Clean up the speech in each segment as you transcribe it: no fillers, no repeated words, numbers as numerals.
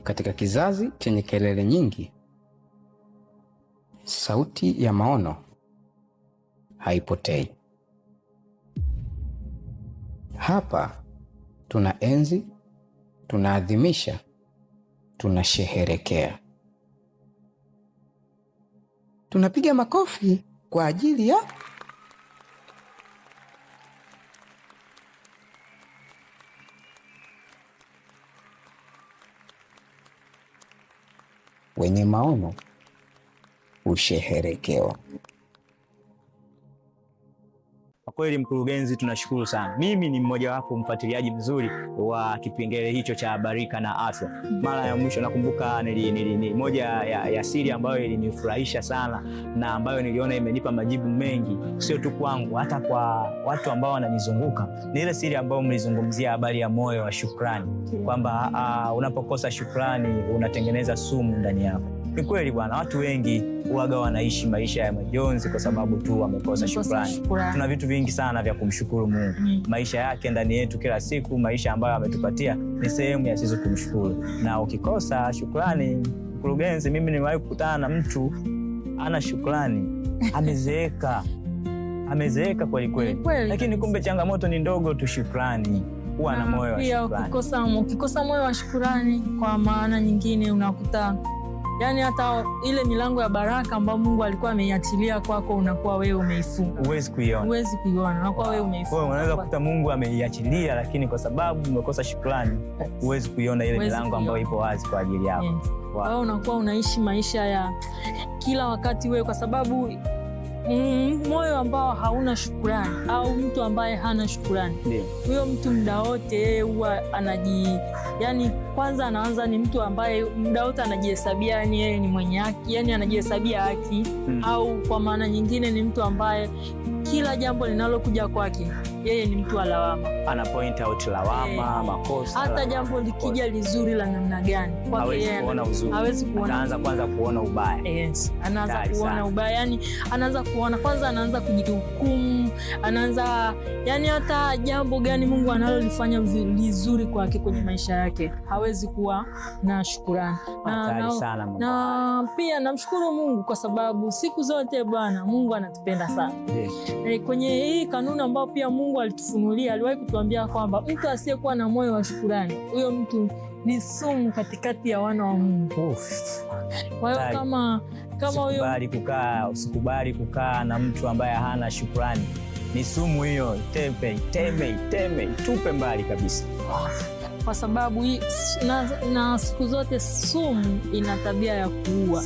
Katika kizazi chenye kelele nyingi, sauti ya maono haipotei. Hapa tunaenzi, tunaadhimisha, tunasherehekea. Tunapiga makofi kwa ajili ya wenye maono husheherekewa. Kwa kweli mkurugenzi, tunashukuru sana. Mimi ni mmoja wapo mfuatiliaji mzuri wa kipengele hicho cha Barika na Afya. Mara ya mwisho nakumbuka ni moja ya siri ambayo ilinifurahisha sana na ambayo niliona imenipa majibu mengi, sio tu kwangu, hata kwa watu ambao wananizunguka. Ni ile siri ambayo mlizungumzia, habari ya moyo wa shukrani, kwamba unapokosa shukrani unatengeneza sumu ndani yako. Ni kweli bwana, watu wengi huaga wanaishi maisha ya majonzi kwa sababu tu wamekosa shukrani. Tuna vitu vingi sana vya kumshukuru Mungu. Maisha yake ndani yetu kila siku, maisha ambayo ametupatia ni sehemu ya sisi kumshukuru. Na ukikosa shukrani, mkurugenzi, mimi nimewahi kukutana na mtu ana shukrani, amezeeka kweli kweli, lakini kumbe changamoto ni ndogo tu, shukrani. Kuwa na moyo wa shukrani. Ukikosa moyo wa shukrani, kwa maana nyingine unakuta yani hata ile milango ya baraka ambayo Mungu alikuwa ameiachilia kwako unakuwa wewe umeifunga. Huwezi kuiona. Unakuwa wewe umeifunga. Wewe unaweza kukuta Mungu ameiachilia, lakini kwa sababu umekosa shukrani, huwezi kuiona ile milango ambayo ipo wazi kwa ajili yako. Wewe unakuwa unaishi maisha ya kila wakati wewe, kwa sababu moyo ambao hauna shukrani au mtu ambaye hana shukrani, huyo mtu muda wote huwa yani kwanza anaanza ni mtu ambaye muda wote anajihesabia yani yeye ni mwenye haki, yani anajihesabia haki, au kwa maana nyingine ni mtu ambaye kila jambo linalokuja kwake yeye ni mtu wa lawama. Ana point out lawama, makosa. Hata jambo likija lizuri la namna gani, kwake yeye hawezi kuona. Anaanza kwanza kuona ubaya. Yes, anaanza kuona ubaya. Yani anaanza kuona kwanza, anaanza kujihukumu, anaanza yani hata jambo gani Mungu analolifanya vizuri kwake kwenye maisha yake hawezi kuwa na shukrani. Na pia namshukuru Mungu kwa sababu siku zote Bwana Mungu anatupenda sana. Kwenye hii kanuni ambayo pia Mungu alitufunulia, aliwahi kutuambia kwamba mtu asiyekuwa na moyo wa shukrani, huyo mtu ni sumu katikati ya wana wa Mungu. Kwa hiyo kama usikubali kukaa na mtu ambaye hana shukrani. Ni sumu hiyo, teme, tupe mbali kabisa. Kwa sababu na siku zote sumu ina tabia ya kuua.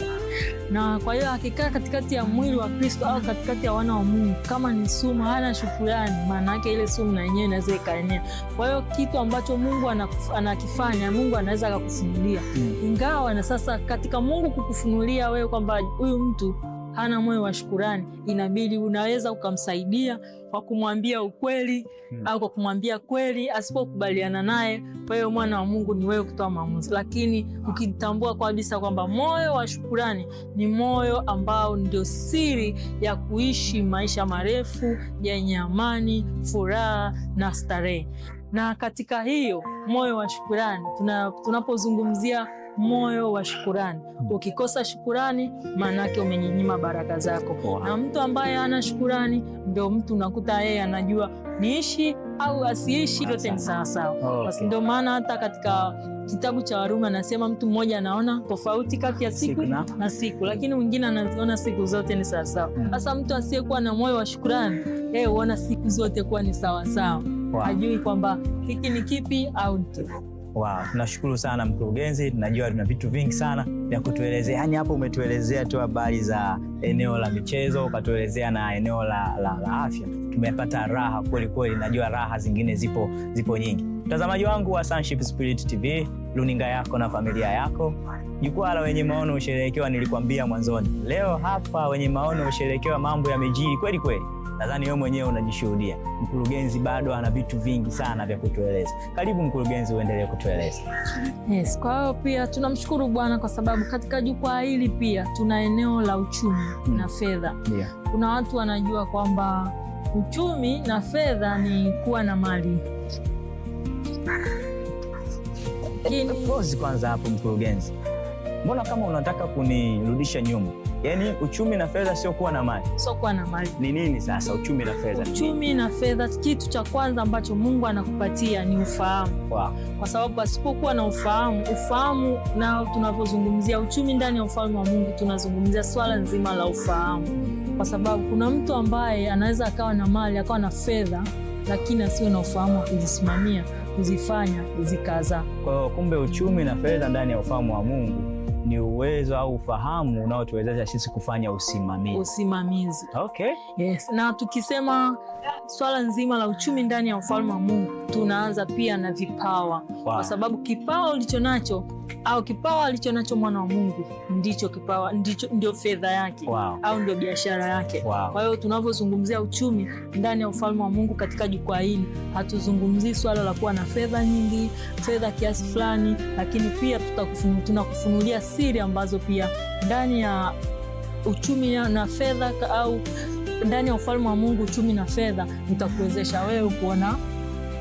Na kwa hiyo akikaa katikati ya mwili wa Kristo au katikati ya wana wa Mungu, kama ni sumu, hana shukrani, maana yake ile sumu na yenyewe inaweza ikaenea. Kwa hiyo kitu ambacho Mungu anakifanya, Mungu anaweza akakufunulia. Ingawa na sasa katika Mungu kukufunulia wewe kwamba huyu mtu hana moyo wa shukrani, inabidi unaweza ukamsaidia kwa kumwambia ukweli au kwa kumwambia kweli. Asipokubaliana naye, kwa hiyo mwana wa Mungu ni wewe kutoa maamuzi. Lakini ukitambua kabisa kwamba moyo wa shukrani ni moyo ambao ndio siri ya kuishi maisha marefu yenye amani, furaha na starehe. Na katika hiyo moyo wa shukrani, tunapozungumzia moyo wa shukrani, ukikosa shukrani maana yake umenyima baraka zako. Na mtu ambaye hana shukrani ndio mtu unakuta yeye anajua niishi au asiishi, yote ni sawa sawa. Basi ndio maana hata katika kitabu cha Warumi anasema mtu mmoja anaona tofauti kati ya siku na siku, lakini mwingine anaona siku zote ni sawa sawa. Sasa mtu asiyekuwa na moyo wa shukrani, yeye huona siku zote kuwa ni sawa sawa. Hajui kwamba hiki ni kipi au kipi. Tunashukuru sana mkurugenzi, tunajua tuna vitu vingi sana vya kutuelezea. Yani hapo umetuelezea tu habari za eneo la michezo, ukatuelezea na eneo la afya. Tumepata raha kweli kweli, najua raha zingine zipo nyingi. Mtazamaji wangu wa Sonship Spirit TV, runinga yako na familia yako, jukwaa la wenye maono husherehekewa. Nilikwambia mwanzoni, leo hapa wenye maono husherehekewa, mambo yamejiri kweli kweli. Nadhani wewe mwenyewe unajishuhudia. Mkurugenzi bado ana vitu vingi sana vya kutueleza. Karibu mkurugenzi, uendelee kutueleza. Yes, kwa hiyo pia tunamshukuru Bwana kwa sababu katika jukwaa hili pia tuna eneo la uchumi na fedha. Kuna watu wanajua kwamba uchumi na fedha ni kuwa na mali. Pause kwanza hapo mkurugenzi. Mbona kama unataka kunirudisha nyuma? Yaani uchumi na fedha sio kuwa na mali. Sio kuwa na mali. Ni nini sasa uchumi na fedha? Uchumi na fedha, kitu cha kwanza ambacho Mungu anakupatia ni ufahamu. Wow. Kwa sababu pasipokuwa na ufahamu na tunavyozungumzia uchumi ndani ya ufalme wa Mungu, tunazungumzia swala nzima la ufahamu. Kwa sababu kuna mtu ambaye anaweza akawa na mali, akawa na fedha, lakini asiwe na ufahamu wa kuzisimamia, kuzifanya zikazaa. Kwa hiyo kumbe uchumi na fedha ndani ya ufahamu wa Mungu ni uwezo au ufahamu unaotuwezesha sisi kufanya usimamizi. Okay. Yes. Na tukisema swala nzima la uchumi ndani ya ufalme wa Mungu, tunaanza pia na vipawa. Wow. Kwa sababu kipawa ulichonacho au kipawa alichonacho mwana wa Mungu ndio fedha yake. Wow. Au ndio biashara yake. Wow. Kwa hiyo tunavyozungumzia uchumi ndani ya ufalme wa Mungu katika jukwaa hili, hatuzungumzii swala la kuwa na fedha nyingi, fedha kiasi fulani, lakini pia tunakufunulia siri ambazo pia ndani ya uchumi na fedha au ndani ya ufalme wa Mungu, uchumi na fedha utakuwezesha wewe kuona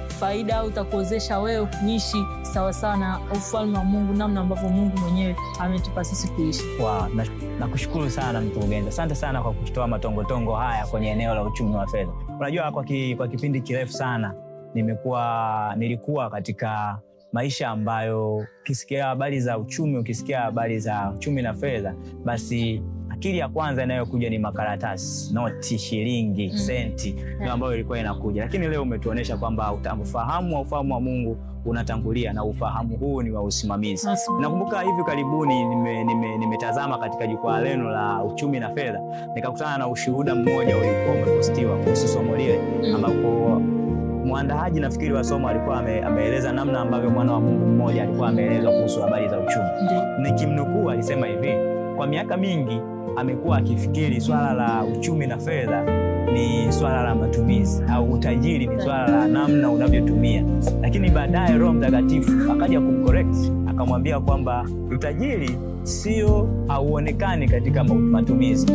faida au utakuwezesha wewe kuishi sawa sana ufalme wa Mungu, namna ambavyo Mungu mwenyewe ametupa sisi kuishi. Wow, nakushukuru sana mkurugenzi. Asante sana kwa kutoa matongotongo haya kwenye eneo la uchumi wa fedha. Unajua kwa kipindi kirefu sana nilikuwa katika maisha ambayo ukisikia habari za uchumi na fedha, basi akili ya kwanza inayokuja ni makaratasi, noti, shilingi, senti, ndio ambayo ilikuwa inakuja. Lakini leo umetuonesha kwamba ufahamu wa Mungu unatangulia na ufahamu huu ni wa usimamizi. Nakumbuka hivi karibuni nimetazama katika jukwaa lenu la uchumi na fedha, nikakutana na ushuhuda mmoja ulikuwa umepostiwa kuhusu somo lile, ambapo mwandaaji nafikiri wa somo alikuwa ameeleza namna ambavyo mwana wa Mungu mmoja alikuwa ameelezwa kuhusu habari za uchumi. Nikimnukuu alisema hivi: kwa miaka mingi amekuwa akifikiri swala la uchumi na fedha ni swala la matumizi au utajiri ni swala la namna unavyotumia, lakini baadaye Roho Mtakatifu akaja kumcorrect, akamwambia kwamba utajiri sio hauonekani katika matumizi.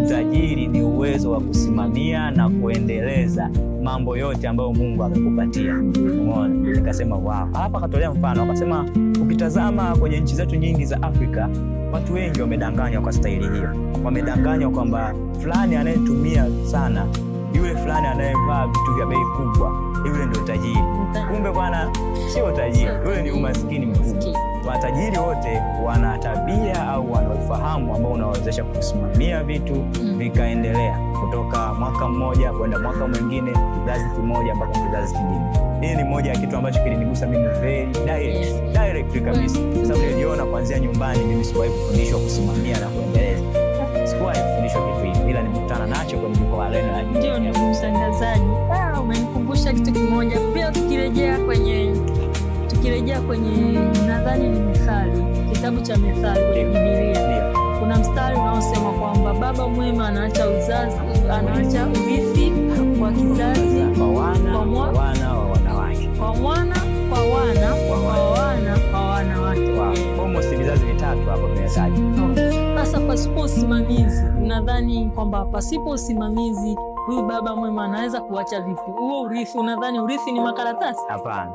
Utajiri ni uwezo wa kusimamia na kuendeleza mambo yote ambayo Mungu amekupatia. Umeona? Nikasema wow. Hapa akatolea mfano, akasema ukitazama kwenye nchi zetu nyingi za Afrika, watu wengi wamedanganywa kwa staili hiyo. Wamedanganywa kwamba fulani anayetumia sana, yule fulani anayevaa vitu vya bei kubwa, yule ndio tajiri. Kumbe bwana, sio tajiri, yule ni umaskini mkubwa. Watajiri wote wana tabia au wana ufahamu ambao unawezesha kusimamia vitu vikaendelea kutoka mwaka mmoja kwenda mwaka mwingine, kizazi kimoja mpaka kizazi kingine. Hii ni moja ya kitu ambacho kilinigusa mimi very direct kabisa, kwa sababu niliona kuanzia nyumbani. Mimi sikuwahi kufundishwa kusimamia na kuendeleza, sikuwahi kufundishwa kitu hivi, ila nimekutana nacho kwenye jukwaa lenu. Ndio ni mtangazaji, umenikumbusha kitu kimoja pia. Tukirejea kwenye nadhani ni Methali, kitabu cha Methali kwenye Biblia, kuna mstari unaosema kwamba baba mwema anaacha urithi kwa kizazi, kwa wana wa wanawake, kwa wana wa wanawake. Almost vizazi vitatu hapo vinahitaji. Sasa pasipo usimamizi, nadhani kwamba pasipo usimamizi, huyu baba mwema anaweza kuacha vipi huo urithi? Unadhani urithi ni makaratasi? Hapana.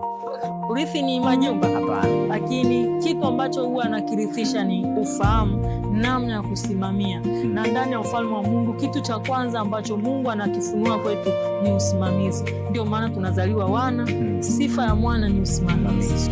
Urithi ni majumba? Hapana. Lakini kitu ambacho huwa anakirithisha ni ufahamu, namna ya kusimamia. Na ndani ya ufalme wa Mungu, kitu cha kwanza ambacho Mungu anakifunua kwetu ni usimamizi. Ndio maana tunazaliwa wana. Sifa ya mwana ni usimamizi.